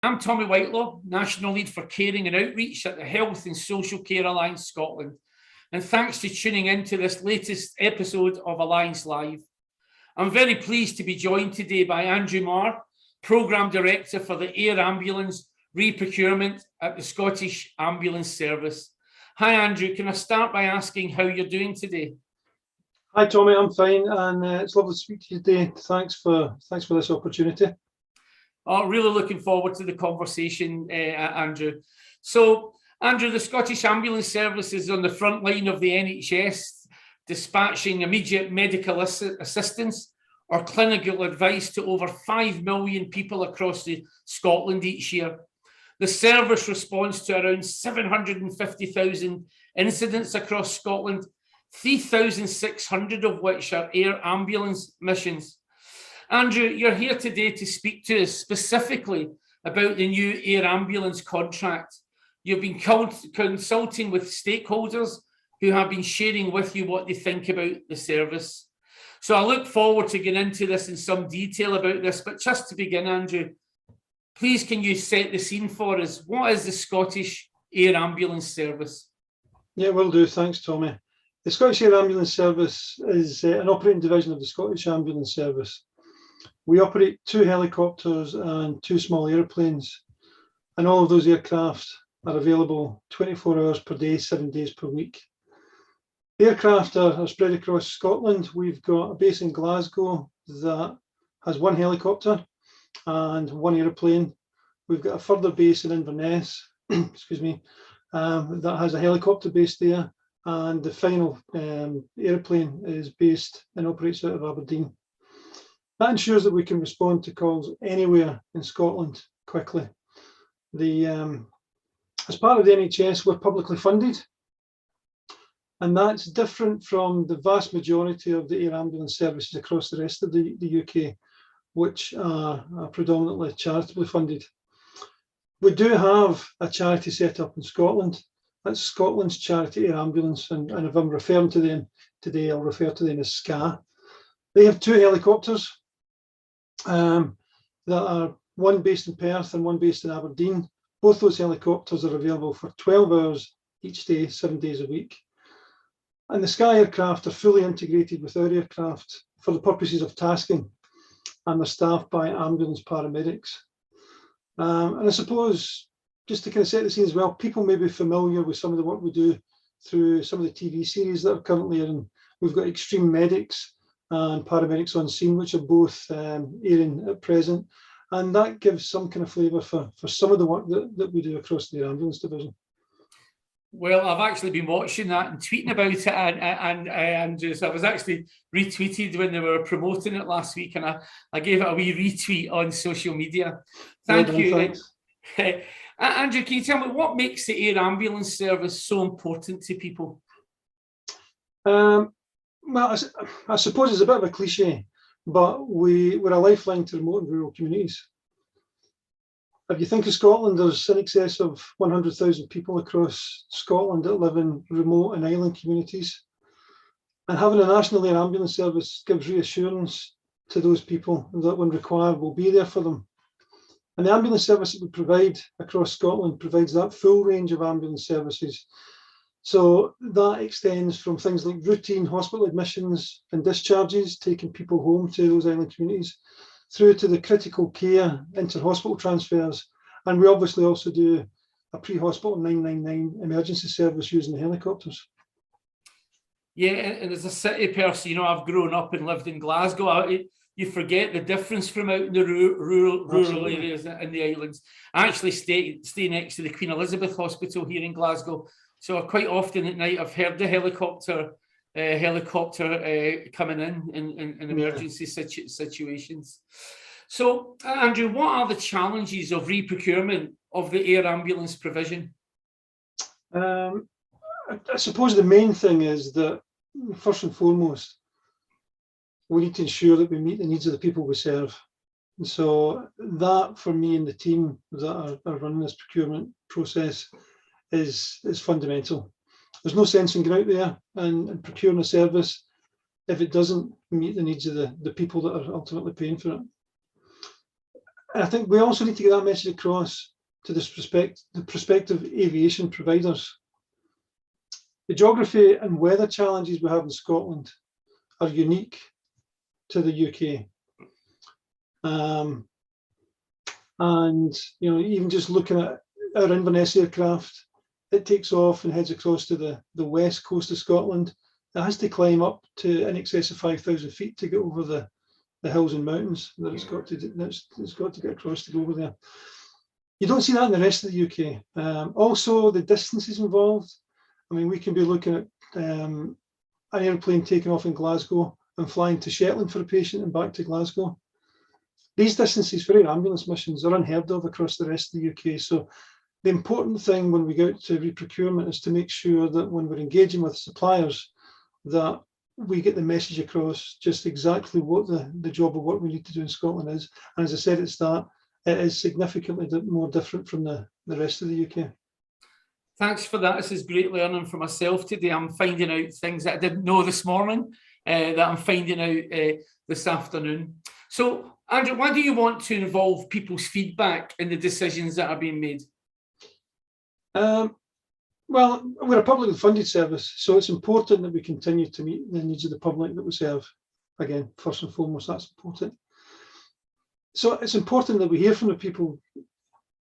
I'm Tommy Whitelaw, National Lead for Caring and Outreach at the Health and Social Care Alliance Scotland. And thanks for tuning in to this latest episode of Alliance Live. I'm very pleased to be joined today by Andrew Moir, Programme Director for the Air Ambulance Re-procurement at the Scottish Ambulance Service. Hi Andrew, can I start by asking how you're doing today? Hi Tommy, I'm fine, and it's lovely to speak to you today. Thanks for this opportunity. Oh, really looking forward to the conversation, Andrew. So, Andrew, the Scottish Ambulance Service is on the front line of the NHS, dispatching immediate medical assistance or clinical advice to over 5 million people across Scotland each year. The service responds to around 750,000 incidents across Scotland, 3,600 of which are air ambulance missions. Andrew, you're here today to speak to us specifically about the new air ambulance contract. You've been consulting with stakeholders who have been sharing with you what they think about the service. So I look forward to getting into this in some detail about this, but just to begin, Andrew, please can you set the scene for us? What is the Scottish Air Ambulance Service? Yeah, will do. Thanks, Tommy. The Scottish Air Ambulance Service is an operating division of the Scottish Ambulance Service. We operate 2 helicopters and 2 small airplanes, and all of those aircraft are available 24 hours per day, 7 days per week. The aircraft are spread across Scotland. We've got a base in Glasgow that has 1 helicopter and 1 airplane. We've got a further base in Inverness, excuse me, that has a helicopter base there, and the final airplane is based and operates out of Aberdeen. That ensures that we can respond to calls anywhere in Scotland quickly. As part of the NHS, we're publicly funded, and that's different from the vast majority of the air ambulance services across the rest of the UK, which are predominantly charitably funded. We do have a charity set up in Scotland. That's Scotland's Charity Air Ambulance, and if I'm referring to them today, I'll refer to them as SCA. They have 2 helicopters that are 1 based in Perth and 1 based in Aberdeen. Both those helicopters are available for 12 hours each day, 7 days a week. And the SCA aircraft are fully integrated with our aircraft for the purposes of tasking, and they're staffed by ambulance paramedics. And I suppose, just to kind of set the scene as well, people may be familiar with some of the work we do through some of the TV series that are currently airing. We've got Extreme Medics and Paramedics on Scene, which are both airing at present. And that gives some kind of flavour for some of the work that we do across the ambulance division. Well, I've actually been watching that and tweeting about it, and just, I was actually retweeted when they were promoting it last week, and I gave it a wee retweet on social media. Thank you. Thanks. Andrew, can you tell me what makes the air ambulance service so important to people? Well, I suppose it's a bit of a cliche, but we're a lifeline to remote and rural communities. If you think of Scotland, there's in excess of 100,000 people across Scotland that live in remote and island communities. And having a national air ambulance service gives reassurance to those people that when required, we'll be there for them. And the ambulance service that we provide across Scotland provides that full range of ambulance services. So that extends from things like routine hospital admissions and discharges, taking people home to those island communities, through to the critical care inter-hospital transfers. And we obviously also do a pre-hospital 999 emergency service using the helicopters. Yeah, and as a city person, you know, I've grown up and lived in Glasgow. You forget the difference from out in the rural areas and the islands. I actually stay next to the Queen Elizabeth Hospital here in Glasgow. So quite often at night, I've heard the helicopter coming in emergency situations. So, Andrew, what are the challenges of re-procurement of the air ambulance provision? I suppose the main thing is that, first and foremost, we need to ensure that we meet the needs of the people we serve. And so that, for me and the team that are running this procurement process, is fundamental. There's no sense in going out there and procuring a service if it doesn't meet the needs of the people that are ultimately paying for it. And I think we also need to get that message across to the prospective aviation providers. The geography and weather challenges we have in Scotland are unique to the UK. And even just looking at our Inverness aircraft, it takes off and heads across to the west coast of Scotland. It has to climb up to in excess of 5,000 feet to get over the hills and mountains that it's got to get across to go over there. You don't see that in the rest of the UK. Also, the distances involved. I mean, we can be looking at an airplane taking off in Glasgow and flying to Shetland for a patient and back to Glasgow. These distances for air ambulance missions are unheard of across the rest of the UK. So the important thing when we go out to reprocurement is to make sure that when we're engaging with suppliers, that we get the message across just exactly what the job of work we need to do in Scotland is. And as I said at the start, it is significantly more different from the rest of the UK. Thanks for that. This is great learning for myself today. I'm finding out things that I didn't know this morning that I'm finding out this afternoon. So, Andrew, why do you want to involve people's feedback in the decisions that are being made? Well, we're a publicly funded service, so it's important that we continue to meet the needs of the public that we serve. Again, first and foremost, that's important. So it's important that we hear from the people,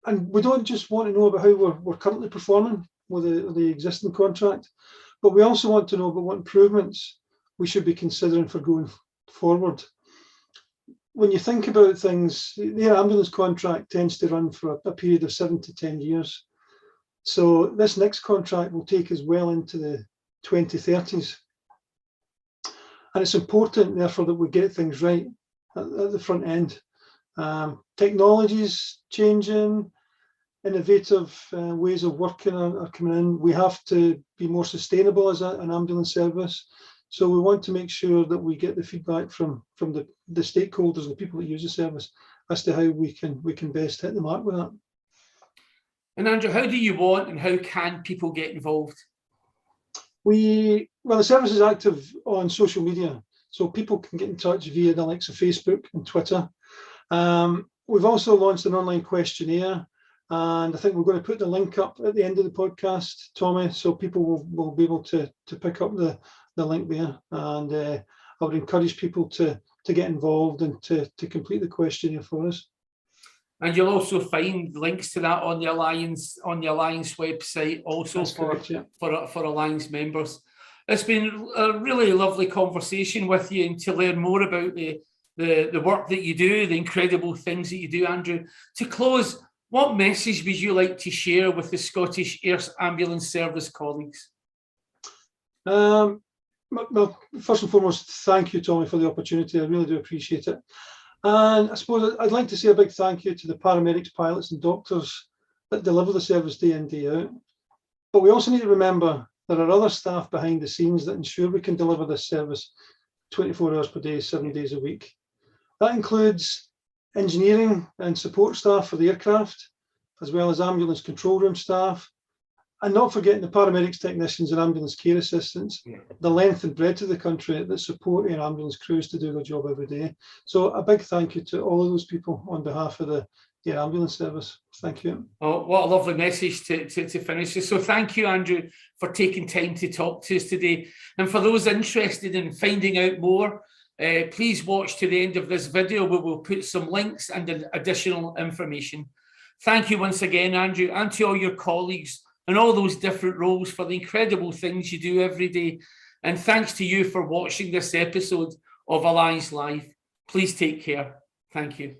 and we don't just want to know about how we're currently performing with the existing contract, but we also want to know about what improvements we should be considering for going forward. When you think about things, the air ambulance contract tends to run for a period of 7 to 10 years. So this next contract will take us well into the 2030s. And it's important, therefore, that we get things right at the front end. Technology's changing, innovative ways of working are coming in. We have to be more sustainable as an ambulance service. So we want to make sure that we get the feedback from the stakeholders, the people that use the service, as to how we can best hit the mark with that. And Andrew, how do you want and how can people get involved? The service is active on social media, so people can get in touch via the likes of Facebook and Twitter. We've also launched an online questionnaire, and I think we're going to put the link up at the end of the podcast, Tommy, so people will be able to pick up the link there. And I would encourage people to get involved and to complete the questionnaire for us. And you'll also find links to that on the Alliance website, also for Alliance members. It's been a really lovely conversation with you, and to learn more about the work that you do, the incredible things that you do, Andrew. To close, what message would you like to share with the Scottish Air Ambulance Service colleagues? Well, first and foremost, thank you, Tommy, for the opportunity. I really do appreciate it. And I suppose I'd like to say a big thank you to the paramedics, pilots and doctors that deliver the service day in, day out. But we also need to remember there are other staff behind the scenes that ensure we can deliver this service 24 hours per day, 7 days a week. That includes engineering and support staff for the aircraft, as well as ambulance control room staff, and not forgetting the paramedics, technicians and ambulance care assistants, the length and breadth of the country that support air ambulance crews to do their job every day. So a big thank you to all of those people on behalf of the Air Ambulance Service. Thank you. Oh, what a lovely message to finish with. So thank you, Andrew, for taking time to talk to us today. And for those interested in finding out more, please watch to the end of this video where we'll put some links and additional information. Thank you once again, Andrew, and to all your colleagues and all those different roles for the incredible things you do every day. And thanks to you for watching this episode of Alliance Live. Please take care. Thank you.